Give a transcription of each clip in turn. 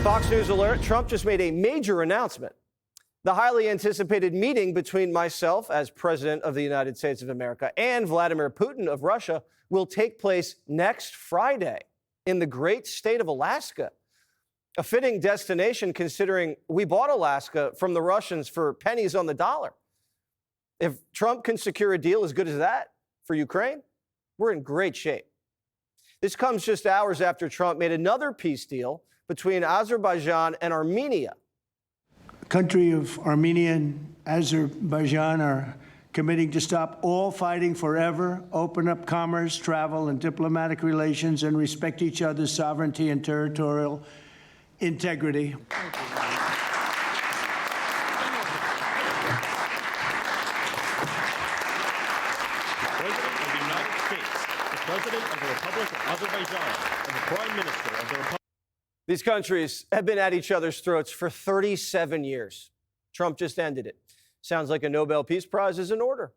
Fox News alert, Trump just made a major announcement. The highly anticipated meeting between myself as President of the United States of America and Vladimir Putin of Russia will take place next Friday in the great state of Alaska. A fitting destination considering we bought Alaska from the Russians for pennies on the dollar. If Trump can secure a deal as good as that for Ukraine, we're in great shape. This comes just hours after Trump made another peace deal between Azerbaijan and Armenia. The country of Armenia and Azerbaijan are committing to stop all fighting forever, open up commerce, travel, and diplomatic relations, and respect each other's sovereignty and territorial integrity. President of the Republic of Azerbaijan and the Prime Minister of the Republic. These countries have been at each other's throats for 37 years. Trump just ended it. Sounds like a Nobel Peace Prize is in order.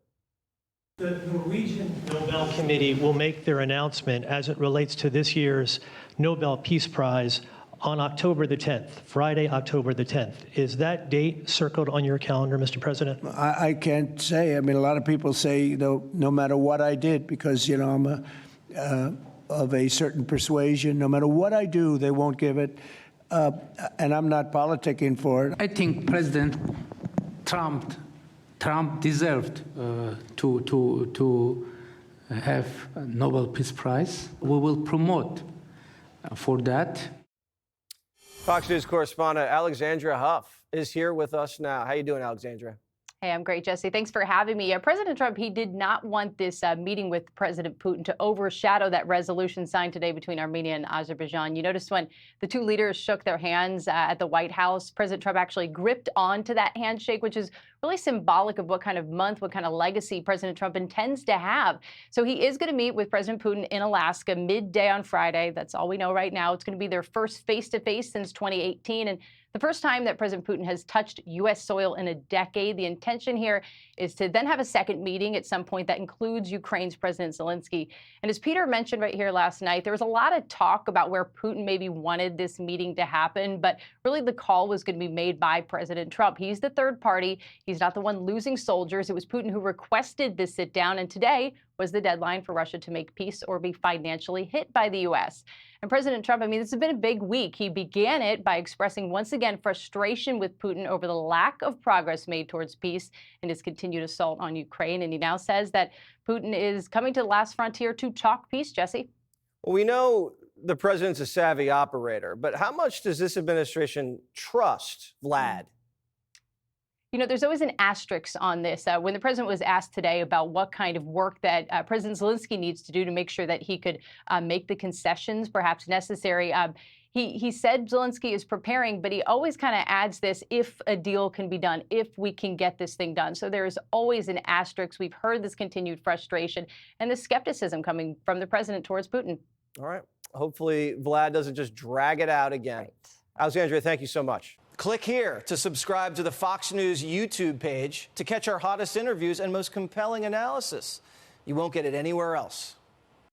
The Norwegian Nobel Committee will make their announcement as it relates to this year's Nobel Peace Prize on October the 10th, Friday, October the 10th. Is that date circled on your calendar, Mr. President? I can't say. I mean, a lot of people say, no matter what I did, because, I'm of a certain persuasion, no matter what I do, they won't give it. And I'm not politicking for it. I think President Trump deserved to have a Nobel Peace Prize. We will promote for that. Fox News correspondent Alexandria Hoff is here with us now. How you doing, Alexandria? Hey, I'm great, Jesse. Thanks for having me. President Trump, he did not want this meeting with President Putin to overshadow that resolution signed today between Armenia and Azerbaijan. You noticed when the two leaders shook their hands at the White House, President Trump actually gripped onto that handshake, which is really symbolic of what kind of month, what kind of legacy President Trump intends to have. So he is going to meet with President Putin in Alaska midday on Friday. That's all we know right now. It's going to be their first face-to-face since 2018. And the first time that President Putin has touched U.S. soil in a decade. The intention here is to then have a second meeting at some point that includes Ukraine's President Zelensky. And as Peter mentioned right here last night, there was a lot of talk about where Putin maybe wanted this meeting to happen, but really the call was going to be made by President Trump. He's the third party. He's not the one losing soldiers. It was Putin who requested this sit down, and today was the deadline for Russia to make peace or be financially hit by the U.S. And President Trump, this has been a big week. He began it by expressing once again frustration with Putin over the lack of progress made towards peace and his continued assault on Ukraine. And he now says that Putin is coming to the last frontier to talk peace. Jesse? Well, we know the president's a savvy operator, but how much does this administration trust Vlad? There's always an asterisk on this. When the president was asked today about what kind of work that President Zelensky needs to do to make sure that he could make the concessions perhaps necessary, he said Zelensky is preparing, but he always kind of adds this, if a deal can be done, if we can get this thing done. So there is always an asterisk. We've heard this continued frustration and the skepticism coming from the president towards Putin. All right. Hopefully Vlad doesn't just drag it out again. Right. Alexandria, thank you so much. Click here to subscribe to the Fox News YouTube page to catch our hottest interviews and most compelling analysis. You won't get it anywhere else.